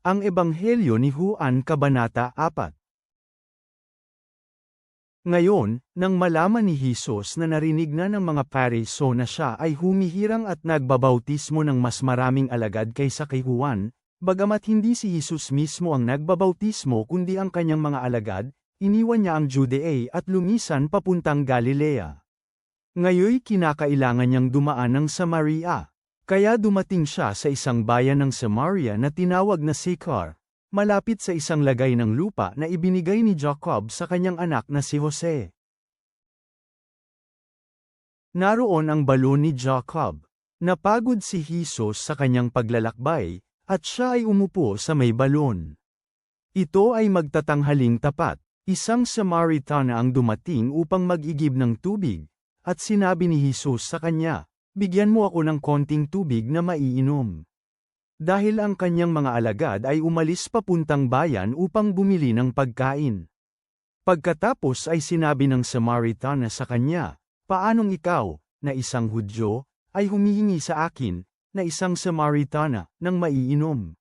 Ang Ebanghelyo ni Juan Kabanata 4. Ngayon, nang malaman ni Jesus na narinig na ng mga Pariseo na siya ay humihirang at nagbabautismo ng mas maraming alagad kaysa kay Juan, bagamat hindi si Jesus mismo ang nagbabautismo kundi ang kanyang mga alagad, iniwan niya ang Judea at lumisan papuntang Galilea. Ngayoy kinakailangan niyang dumaan ng Samaria. Kaya dumating siya sa isang bayan ng Samaria na tinawag na Sychar, malapit sa isang lagay ng lupa na ibinigay ni Jacob sa kanyang anak na si Jose. Naroon ang balon ni Jacob. Napagod si Jesus sa kanyang paglalakbay, at siya ay umupo sa may balon. Ito ay magtatanghaling tapat. Isang Samaritana ang dumating upang mag-igib ng tubig, at sinabi ni Jesus sa kanya, "Bigyan mo ako ng konting tubig na maiinom." Dahil ang kanyang mga alagad ay umalis papuntang bayan upang bumili ng pagkain. Pagkatapos ay sinabi ng Samaritana sa kanya, "Paanong ikaw, na isang Hudyo, ay humihingi sa akin, na isang Samaritana, ng maiinom?"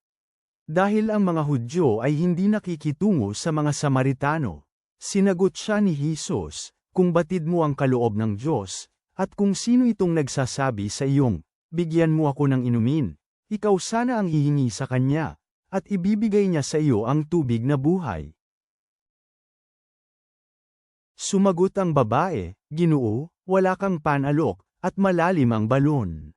Dahil ang mga Hudyo ay hindi nakikitungo sa mga Samaritano. Sinagot siya ni Jesus, "Kung batid mo ang kaloob ng Diyos, at kung sino itong nagsasabi sa iyong, bigyan mo ako ng inumin, ikaw sana ang hihingi sa kanya, at ibibigay niya sa iyo ang tubig na buhay." Sumagot ang babae, "Ginoo, wala kang panalok, at malalim ang balon.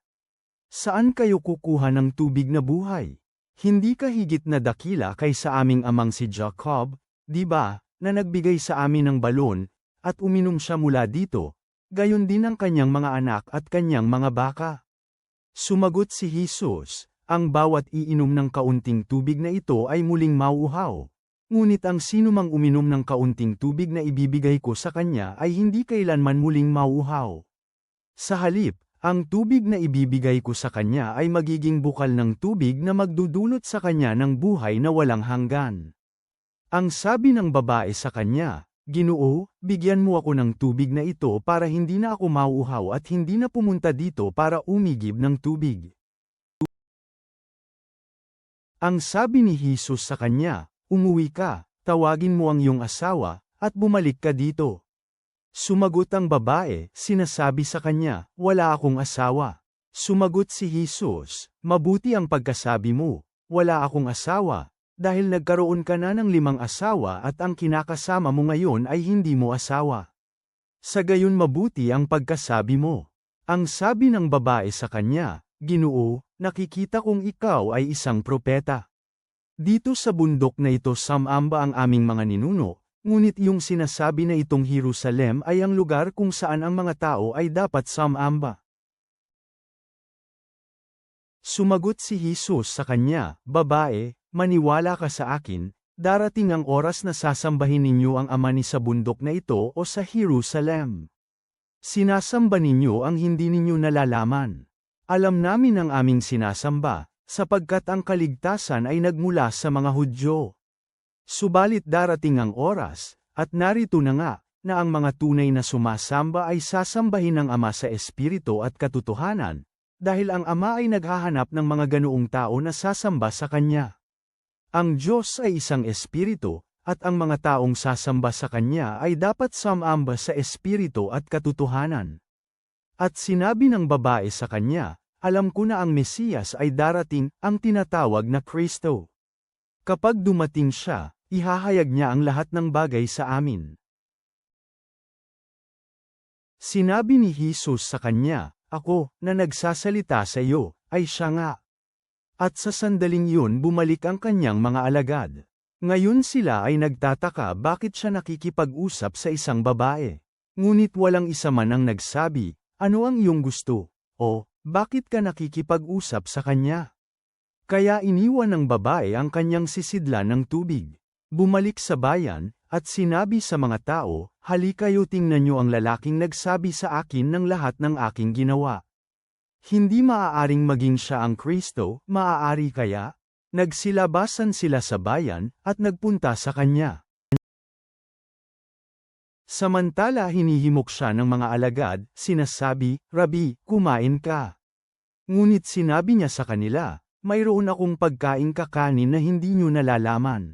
Saan kayo kukuha ng tubig na buhay? Hindi ka higit na dakila kaysa aming amang si Jacob, di ba, na nagbigay sa amin ng balon, at uminom siya mula dito, gayon din ang kanyang mga anak at kanyang mga baka." Sumagot si Jesus, "Ang bawat iinom ng kaunting tubig na ito ay muling mauuhaw. Ngunit ang sinumang uminom ng kaunting tubig na ibibigay ko sa kanya ay hindi kailanman muling mauuhaw. Sa halip, ang tubig na ibibigay ko sa kanya ay magiging bukal ng tubig na magdudulot sa kanya ng buhay na walang hanggan." Ang sabi ng babae sa kanya, "Ginoo, bigyan mo ako ng tubig na ito para hindi na ako mauuhaw at hindi na pumunta dito para umigib ng tubig." Ang sabi ni Jesus sa kanya, "Umuwi ka, tawagin mo ang iyong asawa, at bumalik ka dito." Sumagot ang babae, sinasabi sa kanya, "Wala akong asawa." Sumagot si Jesus, "Mabuti ang pagkasabi mo, wala akong asawa, dahil nagkaroon ka na ng 5 asawa at ang kinakasama mo ngayon ay hindi mo asawa. Sa gayon mabuti ang pagkasabi mo." Ang sabi ng babae sa kanya, "Ginoo, nakikita kong ikaw ay isang propeta. Dito sa bundok na ito samamba ang aming mga ninuno, ngunit yung sinasabi na itong Jerusalem ay ang lugar kung saan ang mga tao ay dapat samamba." Sumagot si Jesus sa kanya, "Babae, maniwala ka sa akin, darating ang oras na sasambahin ninyo ang Ama ni sa bundok na ito o sa Jerusalem. Sinasamba ninyo ang hindi ninyo nalalaman. Alam namin ang aming sinasamba, sapagkat ang kaligtasan ay nagmula sa mga Hudyo. Subalit darating ang oras, at narito na nga, na ang mga tunay na sumasamba ay sasambahin ng Ama sa Espiritu at katotohanan, dahil ang Ama ay naghahanap ng mga ganoong tao na sasamba sa Kanya. Ang Diyos ay isang Espiritu, at ang mga taong sasamba sa Kanya ay dapat sumamba sa Espiritu at katotohanan." At sinabi ng babae sa kanya, "Alam ko na ang Mesiyas ay darating, ang tinatawag na Kristo. Kapag dumating siya, ihahayag niya ang lahat ng bagay sa amin." Sinabi ni Jesus sa kanya, "Ako, na nagsasalita sa iyo, ay siya nga." At sa sandaling yun bumalik ang kanyang mga alagad. Ngayon sila ay nagtataka bakit siya nakikipag-usap sa isang babae. Ngunit walang isa man ang nagsabi, "Ano ang iyong gusto?" o "Bakit ka nakikipag-usap sa kanya?" Kaya iniwan ng babae ang kanyang sisidlan ng tubig. Bumalik sa bayan, at sinabi sa mga tao, "Halikayo tingnan niyo ang lalaking nagsabi sa akin ng lahat ng aking ginawa. Hindi maaaring maging siya ang Kristo, maaari kaya?" Nagsilabasan sila sa bayan, at nagpunta sa kanya. Samantala hinihimok siya ng mga alagad, sinasabi, "Rabi, kumain ka." Ngunit sinabi niya sa kanila, mayroon akong pagkaing kakanin na hindi nyo nalalaman.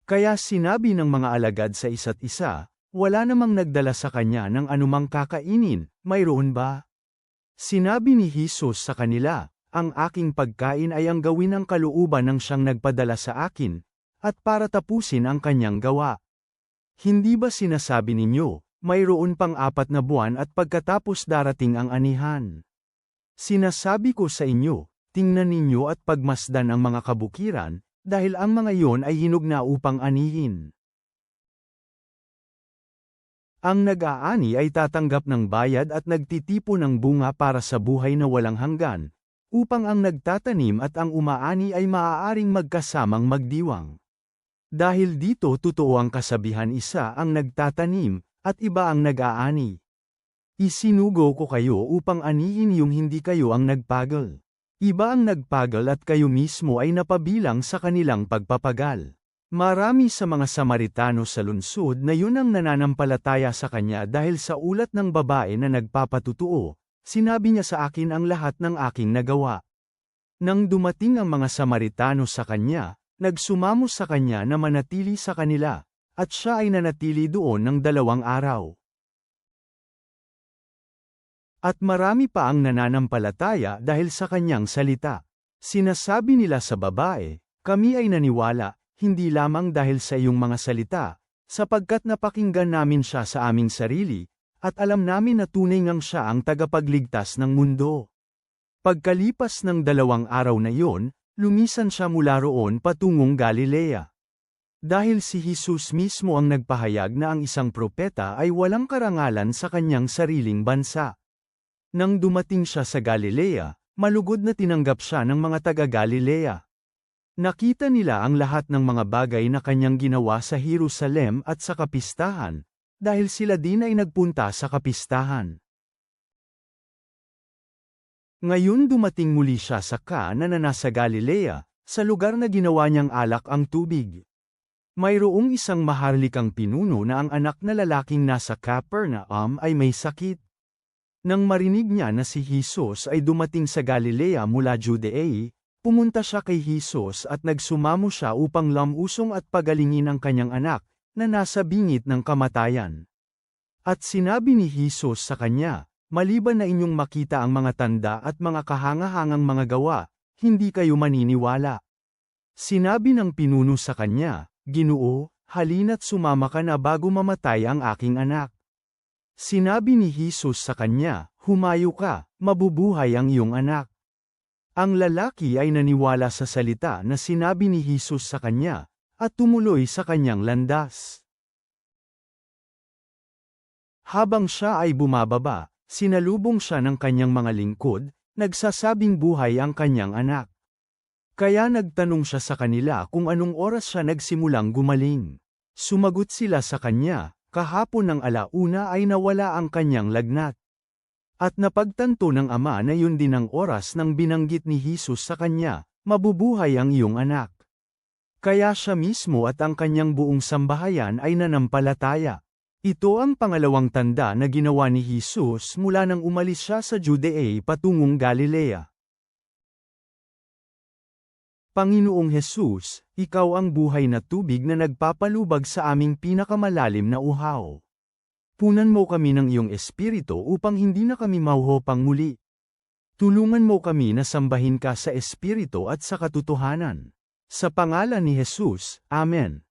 Kaya sinabi ng mga alagad sa isa't isa, wala namang nagdala sa kanya ng anumang kakainin, mayroon ba? Sinabi ni Jesus sa kanila, ang aking pagkain ay ang gawin ng kalooban ng siyang nagpadala sa akin, at para tapusin ang kanyang gawa. Hindi ba sinasabi ninyo, mayroon pang 4 na buwan at pagkatapos darating ang anihan? Sinasabi ko sa inyo, tingnan ninyo at pagmasdan ang mga kabukiran, dahil ang mga iyon ay hinog na upang anihin. Ang nag-aani ay tatanggap ng bayad at nagtitipon ng bunga para sa buhay na walang hanggan, upang ang nagtatanim at ang umaani ay maaaring magkasamang magdiwang. Dahil dito totoo ang kasabihan, isa ang nagtatanim, at iba ang nag-aani. Isinugo ko kayo upang anihin yung hindi kayo ang nagpagal. Iba ang nagpagal at kayo mismo ay napabilang sa kanilang pagpapagal. Marami sa mga Samaritano sa lungsod na yun ang nananampalataya sa kanya dahil sa ulat ng babae na nagpapatutuo, sinabi niya sa akin ang lahat ng aking nagawa. Nang dumating ang mga Samaritano sa kanya, nagsumamo sa kanya na manatili sa kanila, at siya ay nanatili doon ng 2 araw. At marami pa ang nananampalataya dahil sa kanyang salita. Sinasabi nila sa babae, kami ay naniwala, hindi lamang dahil sa iyong mga salita, sapagkat napakinggan namin siya sa aming sarili, at alam namin na tunay ngang siya ang tagapagligtas ng mundo. Pagkalipas ng 2 araw na iyon, lumisan siya mula roon patungong Galilea. Dahil si Jesus mismo ang nagpahayag na ang isang propeta ay walang karangalan sa kanyang sariling bansa. Nang dumating siya sa Galilea, malugod na tinanggap siya ng mga taga-Galilea. Nakita nila ang lahat ng mga bagay na kanyang ginawa sa Jerusalem at sa kapistahan, dahil sila din ay nagpunta sa kapistahan. Ngayon dumating muli siya sa Kana na nasa Galilea, sa lugar na ginawa niyang alak ang tubig. Mayroong isang maharlikang pinuno na ang anak na lalaking nasa Capernaum ay may sakit. Nang marinig niya na si Jesus ay dumating sa Galilea mula Judea, pumunta siya kay Jesus at nagsumamo siya upang lamusong at pagalingin ang kanyang anak, na nasa bingit ng kamatayan. At sinabi ni Jesus sa kanya, maliban na inyong makita ang mga tanda at mga kahangahangang mga gawa, hindi kayo maniniwala. Sinabi ng pinuno sa kanya, Ginoo, halina't sumama ka na bago mamatay ang aking anak. Sinabi ni Jesus sa kanya, humayo ka, mabubuhay ang iyong anak. Ang lalaki ay naniwala sa salita na sinabi ni Jesus sa kanya, at tumuloy sa kanyang landas. Habang siya ay bumababa, sinalubong siya ng kanyang mga lingkod, nagsasabing buhay ang kanyang anak. Kaya nagtanong siya sa kanila kung anong oras siya nagsimulang gumaling. Sumagot sila sa kanya, kahapon ng 1:00 ay nawala ang kanyang lagnat. At napagtanto ng ama na yun din ang oras nang binanggit ni Jesus sa kanya, mabubuhay ang iyong anak. Kaya siya mismo at ang kanyang buong sambahayan ay nanampalataya. Ito ang pangalawang tanda na ginawa ni Jesus mula nang umalis siya sa Judea patungong Galilea. Panginoong Jesus, ikaw ang buhay na tubig na nagpapalubag sa aming pinakamalalim na uhaw. Punan mo kami ng iyong espiritu upang hindi na kami mauho pang muli. Tulungan mo kami na sambahin ka sa espiritu at sa katotohanan. Sa pangalan ni Jesus, Amen.